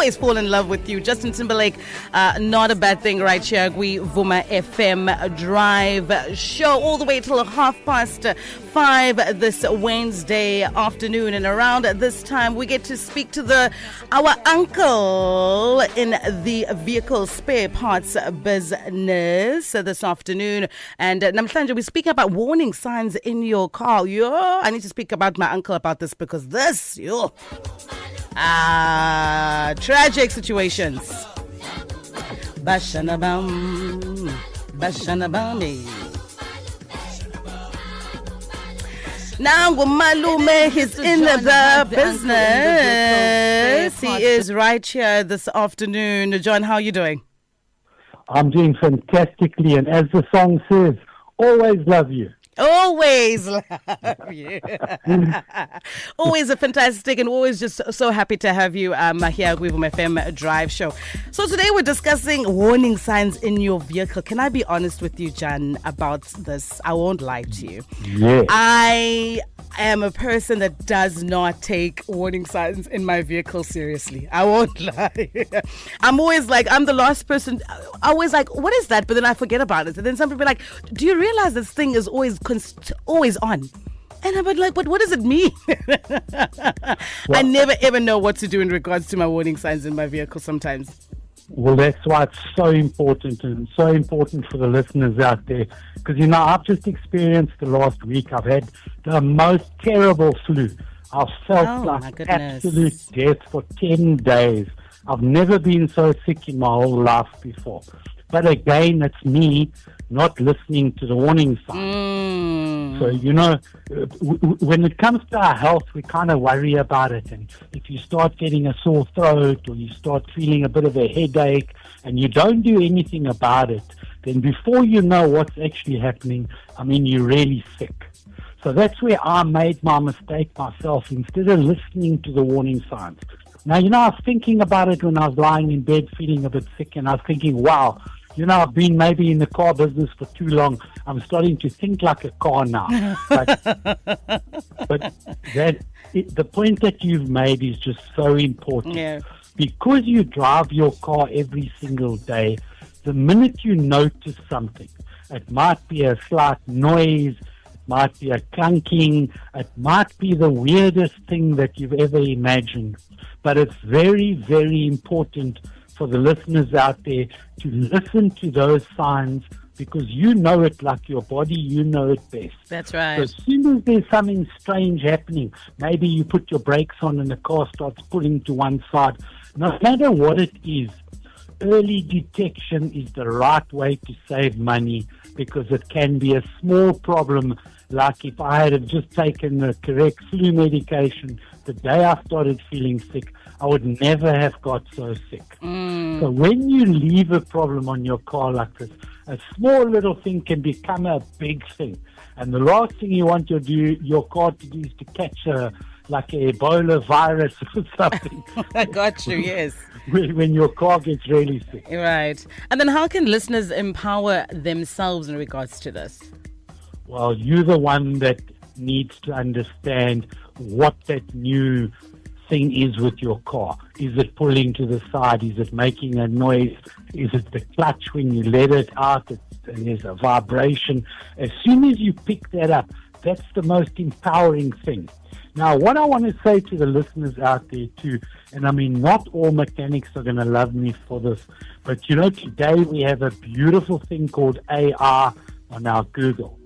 always fall in love with you. Justin Timberlake, not a bad thing right here. We Vuma FM Drive show all the way till 5:30 this Wednesday afternoon. And around this time, we get to speak to our uncle in the vehicle spare parts business this afternoon. And namhlanje, we speak about warning signs in your car. I need to speak about my uncle about this because this, tragic situations. Bashanabami. Now, Malume, he's in the business. He is right here this afternoon. John, how are you doing? I'm doing fantastically, and as the song says, always love you. Always love you. Always a fantastic and always just so happy to have you here at Vuma FM Drive Show. So today we're discussing warning signs in your vehicle. Can I be honest with you, John, about this? I won't lie to you. Yes. I am a person that does not take warning signs in my vehicle seriously. I won't lie. I'm always like, I'm the last person. Always like, what is that? But then I forget about it. And then some people are like, do you realize this thing is always on? And I'm like, but what does it mean? I never ever know what to do in regards to my warning signs in my vehicle sometimes. Well, that's why it's so important, and so important for the listeners out there. Because, I've just experienced the last week. I've had the most terrible flu. I've felt like absolute death for 10 days. I've never been so sick in my whole life before. But again, it's me not listening to the warning signs. So, when it comes to our health, we kind of worry about it. And if you start getting a sore throat or you start feeling a bit of a headache and you don't do anything about it, then before you know what's actually happening, you're really sick. So that's where I made my mistake myself. Instead of listening to the warning signs. Now, I was thinking about it when I was lying in bed feeling a bit sick, and I was thinking, wow, I've been maybe in the car business for too long. I'm starting to think like a car now. But the point that you've made is just so important. Yeah. Because you drive your car every single day, the minute you notice something, it might be a slight noise, it might be a clunking, it might be the weirdest thing that you've ever imagined. But it's very, very important for the listeners out there to listen to those signs, because you know it like your body, you know it best. That's right. So as soon as there's something strange happening, maybe you put your brakes on and the car starts pulling to one side, no matter what it is, early detection is the right way to save money, because it can be a small problem. Like if I had just taken the correct flu medication the day I started feeling sick, I would never have got so sick. So when you leave a problem on your car like this, a small little thing can become a big thing. And the last thing you want your car to do is to catch like an Ebola virus or something. I got you, yes. When your car gets really sick. Right. And then how can listeners empower themselves in regards to this? Well, you're the one that needs to understand what that new thing is with your car. Is it pulling to the side? Is it making a noise? Is it the clutch when you let it out and there's a vibration? As soon as you pick that up, that's the most empowering thing. Now, what I want to say to the listeners out there too, and not all mechanics are going to love me for this, but today we have a beautiful thing called AI on our Google.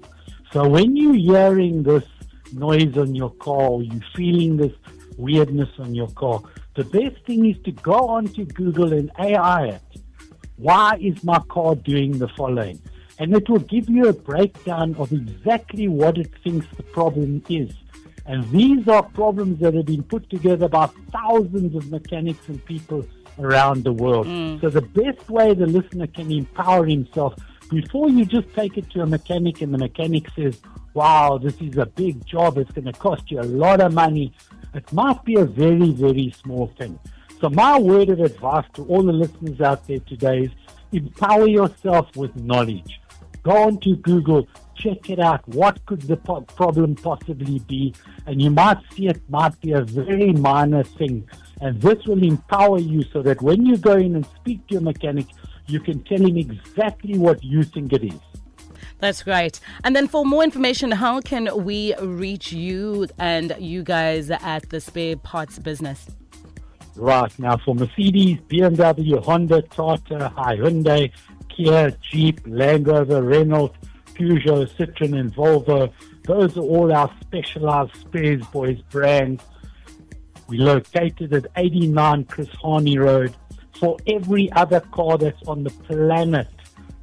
So when you're hearing this noise on your car, or you're feeling this weirdness on your car, the best thing is to go onto Google and AI it. Why is my car doing the following? And it will give you a breakdown of exactly what it thinks the problem is. And these are problems that have been put together by thousands of mechanics and people around the world. So the best way the listener can empower himself, before you just take it to a mechanic and the mechanic says, wow, this is a big job, it's going to cost you a lot of money, it might be a very, very small thing. So my word of advice to all the listeners out there today is empower yourself with knowledge. Go on to Google, check it out. What could the problem possibly be? And you might see it might be a very minor thing. And this will empower you so that when you go in and speak to your mechanic, you can tell him exactly what you think it is. That's great. And then for more information, how can we reach you and you guys at the Spare Parts business? Right, now for Mercedes, BMW, Honda, Tata, Hyundai, Kia, Jeep, Land Rover, Renault, Peugeot, Citroen and Volvo, those are all our specialized Sparesboyz brands. We're located at 89 Chris Harney Road. For every other car that's on the planet,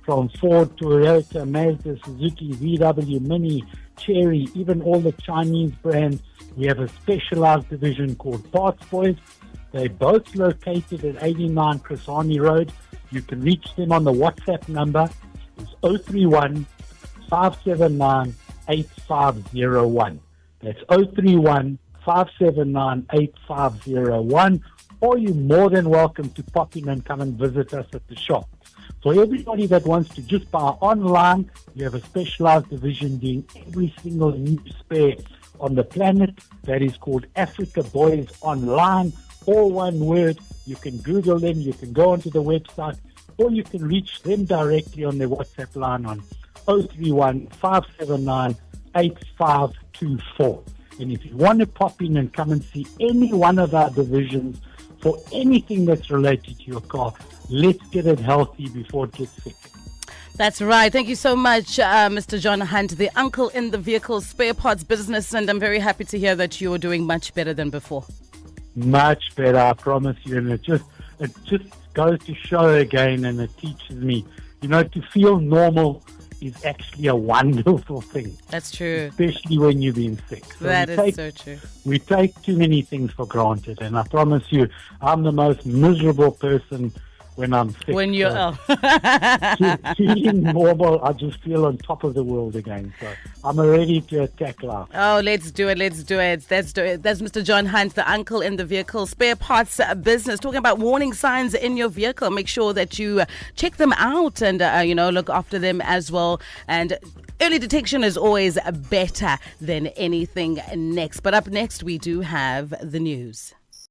from Ford, Toyota, Mazda, Suzuki, VW, Mini, Chery, even all the Chinese brands, we have a specialized division called Sparesboyz. They're both located at 89 Chris Harney Road. You can reach them on the WhatsApp number. It's 031 579 8501. That's 031 579 8501. Or you're more than welcome to pop in and come and visit us at the shop. For everybody that wants to just buy online, we have a specialized division doing every single new spare on the planet. That is called Africa Boys Online. All one word. You can Google them, you can go onto the website, or you can reach them directly on their WhatsApp line on 031 579 8524. And if you want to pop in and come and see any one of our divisions for anything that's related to your car, let's get it healthy before it gets sick. That's right. Thank you so much, Mr. John Hunt, the uncle in the vehicle spare parts business. And I'm very happy to hear that you're doing much better than before. Much better, I promise you. And it just goes to show again, and it teaches me, to feel normal is actually a wonderful thing. That's true. Especially when you've been sick. So that is so true. We take too many things for granted, and I promise you, I'm the most miserable person when I'm sick. When you're ill. Feeling normal, I just feel on top of the world again. So I'm ready to attack life. Oh, let's do it. Let's do it. That's Mr. John Hunt, the uncle in the vehicle spare parts business, talking about warning signs in your vehicle. Make sure that you check them out and, look after them as well. And early detection is always better than anything next. But up next, we do have the news.